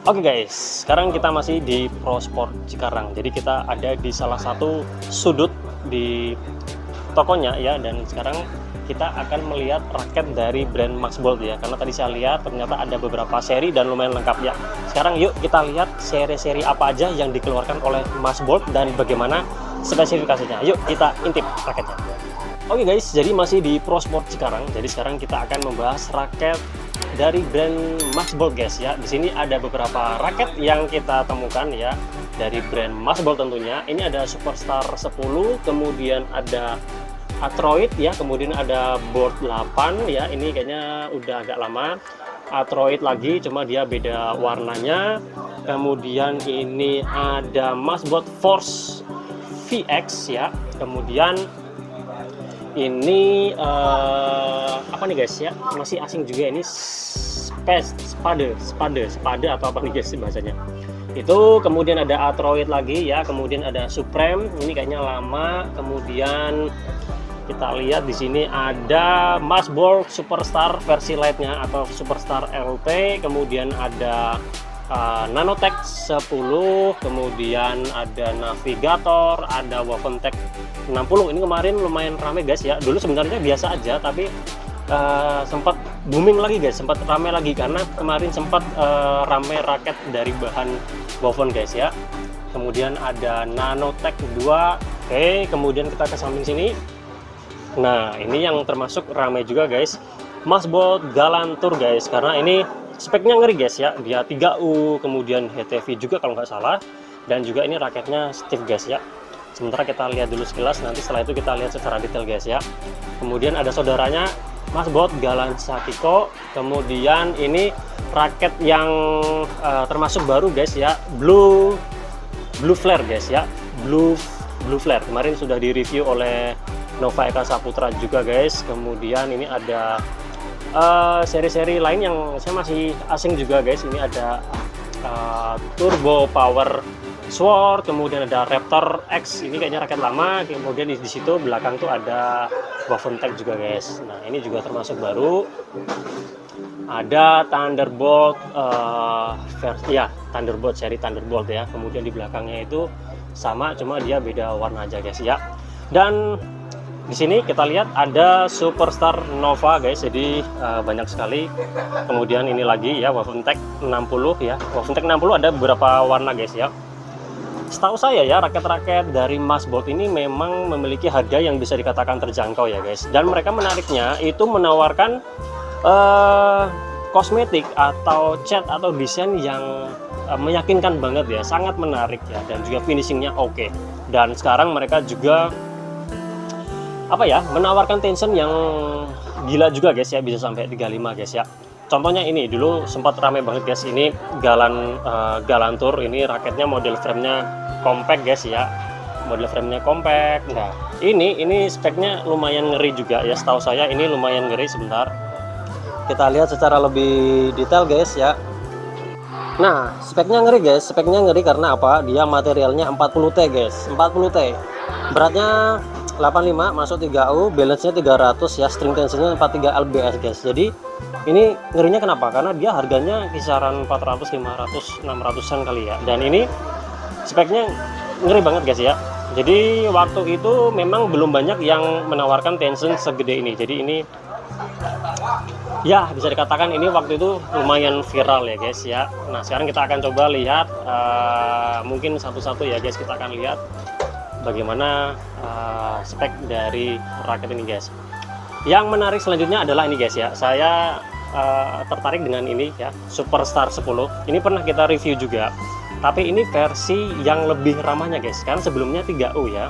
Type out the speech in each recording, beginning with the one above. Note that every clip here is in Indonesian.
Oke guys, sekarang kita masih di Pro Sport Cikarang. Jadi kita ada di salah satu sudut di tokonya ya, dan sekarang kita akan melihat raket dari brand Maxbolt ya. Karena tadi saya lihat ternyata ada beberapa seri dan lumayan lengkap ya. Sekarang yuk kita lihat seri-seri apa aja yang dikeluarkan oleh Maxbolt dan bagaimana spesifikasinya. Yuk kita intip raketnya. Oke guys, jadi masih di Pro Sport Cikarang. Jadi sekarang kita akan membahas raket dari brand Maxbolt guys ya. Di sini ada beberapa raket yang kita temukan ya dari brand Maxbolt tentunya. Ini ada Superstar 10, kemudian ada Atroid ya, kemudian ada Board 8 ya. Ini kayaknya udah agak lama. Atroid lagi, cuma dia beda warnanya. Kemudian ini ada Maxbolt Force VX ya. Kemudian ini apa nih guys ya, masih asing juga ini, spade atau apa nih guys bahasanya itu. Kemudian ada Atroid lagi ya, kemudian ada Supreme, ini kayaknya lama. Kemudian kita lihat di sini ada Maxbolt Superstar versi lightnya atau Superstar LT. Kemudian ada Nanotech 10, kemudian ada Navigator, ada Waventech 60. Ini kemarin lumayan rame guys ya. Dulu sebenarnya biasa aja, tapi sempat booming lagi guys, sempat rame lagi karena kemarin sempat rame raket dari bahan woven guys ya. Kemudian ada Nanotech 2. Oke, kemudian kita ke samping sini. Nah, ini yang termasuk rame juga guys, Maxbolt Galantur guys, karena ini speknya ngeri guys ya. Dia 3U, kemudian HTV juga kalau nggak salah, dan juga ini raketnya stiff guys ya. Sementara kita lihat dulu sekilas, nanti setelah itu kita lihat secara detail guys ya. Kemudian ada saudaranya Maxbolt Galant Sakiko. Kemudian ini raket yang termasuk baru guys ya, Blue Flare guys ya, Blue Flare. Kemarin sudah direview oleh Nova Eka Saputra juga guys. Kemudian ini ada seri-seri lain yang saya masih asing juga guys. Ini ada Turbo Power Sword, kemudian ada Raptor X, ini kayaknya raket lama. Kemudian di situ belakang tuh ada Waventech juga guys. Nah, ini juga termasuk baru. Ada Thunderbolt Thunderbolt, seri Thunderbolt ya. Kemudian di belakangnya itu sama, cuma dia beda warna aja guys ya. Dan di sini kita lihat ada Superstar Nova guys, jadi banyak sekali. Kemudian ini lagi ya Waventech 60 ya. Waventech 60 ada beberapa warna guys ya. Setahu saya ya, raket-raket dari Maxbolt ini memang memiliki harga yang bisa dikatakan terjangkau ya guys. Dan mereka menariknya itu menawarkan kosmetik atau cat atau desain yang meyakinkan banget ya, sangat menarik ya, dan juga finishingnya oke. Dan sekarang mereka juga menawarkan tension yang gila juga guys ya, bisa sampai 35 guys ya. Contohnya ini dulu sempat ramai banget guys, ini Galantur. Ini raketnya model framenya compact guys ya, model framenya compact. Nah, ini speknya lumayan ngeri juga ya, setahu saya ini lumayan ngeri. Sebentar kita lihat secara lebih detail guys ya. Nah, speknya ngeri guys, speknya ngeri karena apa? Dia materialnya 40T guys, 40T, beratnya 85, masuk 3U, balance-nya 300 ya, string tensionnya 43 lbs guys. Jadi ini ngerinya kenapa? Karena dia harganya kisaran 400, 500, 600an kali ya. Dan ini speknya ngeri banget guys ya. Jadi waktu itu memang belum banyak yang menawarkan tension segede ini. Jadi ini ya bisa dikatakan ini waktu itu lumayan viral ya guys ya. Nah, sekarang kita akan coba lihat mungkin satu-satu ya guys. Kita akan lihat bagaimana spek dari raket ini guys. Yang menarik selanjutnya adalah ini guys ya. Saya tertarik dengan ini ya, Superstar 10. Ini pernah kita review juga, tapi ini versi yang lebih ramahnya guys. Kan sebelumnya 3U ya,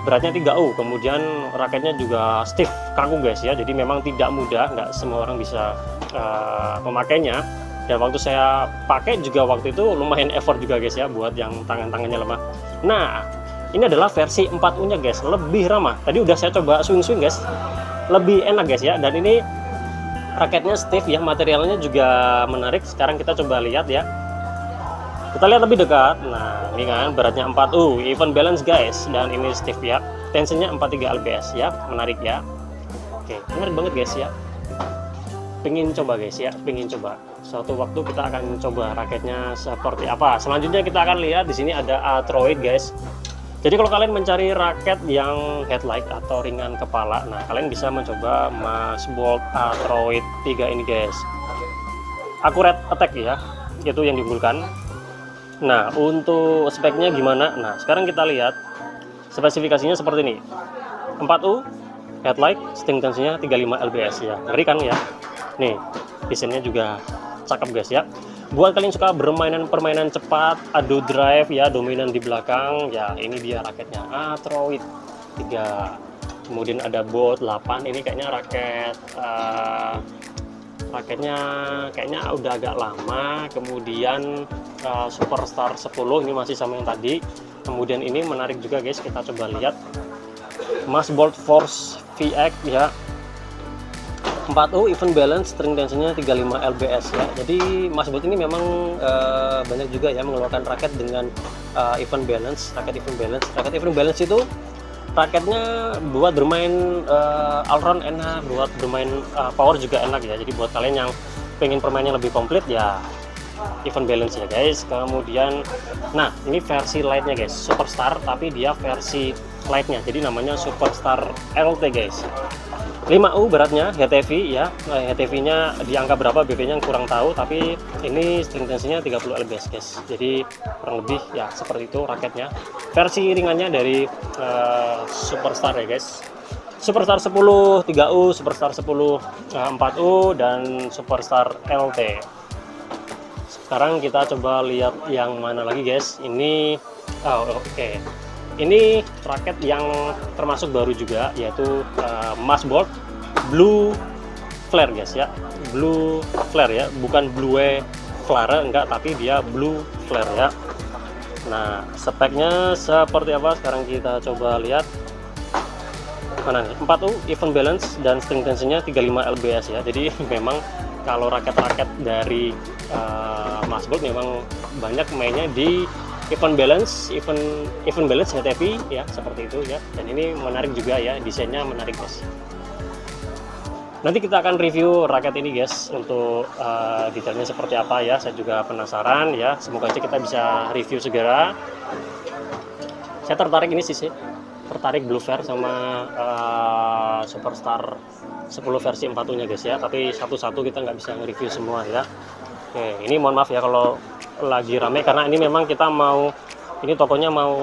beratnya 3U, kemudian raketnya juga stiff, kaku guys ya. Jadi memang tidak mudah, nggak semua orang bisa memakainya. Dan waktu saya pakai juga waktu itu lumayan effort juga guys ya, buat yang tangannya lemah. Nah, ini adalah versi 4U nya guys, lebih ramah. Tadi udah saya coba swing guys, lebih enak guys ya. Dan ini raketnya stiff ya, materialnya juga menarik. Sekarang kita coba lihat ya, kita lihat lebih dekat. Nah, ini kan beratnya 4U, even balance guys, dan ini stiff ya, tensionnya 43 lbs ya, menarik ya. Oke, menarik banget guys ya. pengen coba guys ya, pengen coba. Suatu waktu kita akan coba raketnya seperti apa. Selanjutnya kita akan lihat di sini ada Atroid guys. Jadi kalau kalian mencari raket yang headlight atau ringan kepala, nah kalian bisa mencoba Masbolt Atroid 3 ini guys. Accurate attack ya, itu yang diunggulkan. Nah untuk speknya gimana? Nah sekarang kita lihat spesifikasinya seperti ini. 4U headlight, string tensinya 35 lbs ya, ngeri kan ya. Nih desainnya juga cakep guys ya. Buat kalian suka permainan cepat, adu drive ya, dominan di belakang ya, ini dia raketnya Atroid 3. Kemudian ada Bolt 8, ini kayaknya raketnya kayaknya udah agak lama. Kemudian Superstar 10 ini masih sama yang tadi. Kemudian ini menarik juga guys, kita coba lihat Masbolt Force VX ya, 4U even balance, string tensinya 35 lbs ya. Jadi Masbolt ini memang banyak juga ya mengeluarkan raket dengan even balance. Raket even balance itu raketnya buat bermain all round enak, buat bermain power juga enak ya. Jadi buat kalian yang pengen permainnya lebih komplit ya even balance ya guys. Kemudian nah ini versi lightnya guys, Superstar, tapi dia versi lightnya, jadi namanya Superstar LT guys. 5U beratnya, HTV ya, HTV nya di angka berapa, BB nya kurang tahu, tapi ini string tensinya 30 lbs guys. Jadi kurang lebih ya seperti itu raketnya. Versi ringannya dari Superstar ya guys. Superstar 10 3U, Superstar 10 4U, dan Superstar LT. Sekarang kita coba lihat yang mana lagi guys. Ini oke. Ini raket yang termasuk baru juga, yaitu Masbolt Blue Flare guys ya. Blue Flare ya, bukan Blue Flare enggak, tapi dia Blue Flare ya. Nah speknya seperti apa sekarang kita coba lihat. Mana nih, 4U even balance dan string tensinya 35 lbs ya. Jadi memang kalau raket-raket dari Masbolt memang banyak mainnya di even balance HTV ya, seperti itu ya. Dan ini menarik juga ya, desainnya menarik guys. Nanti kita akan review raket ini guys, untuk detailnya seperti apa ya, saya juga penasaran ya. Semoga aja kita bisa review segera. Saya tertarik ini sih, tertarik Blue Flare sama Superstar 10 versi 4U nya guys ya, tapi satu-satu kita nggak bisa nge-review semua ya. Oke, ini mohon maaf ya kalau lagi rame, karena ini memang kita mau, ini tokonya mau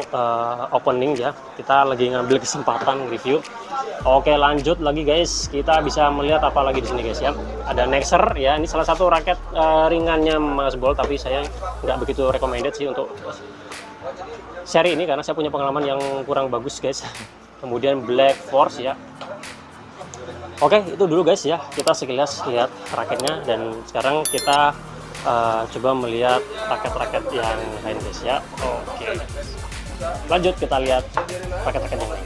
opening ya, kita lagi ngambil kesempatan review. Oke lanjut lagi guys, kita bisa melihat apa lagi di sini guys ya. Ada Nexer ya, ini salah satu raket ringannya Masbolt, tapi saya nggak begitu recommended sih untuk seri ini karena saya punya pengalaman yang kurang bagus guys. Kemudian Black Force ya. Oke, itu dulu guys ya, kita sekilas lihat raketnya, dan sekarang kita coba melihat raket-raket yang lain guys ya. Oke, lanjut kita lihat raket-raket yang lain.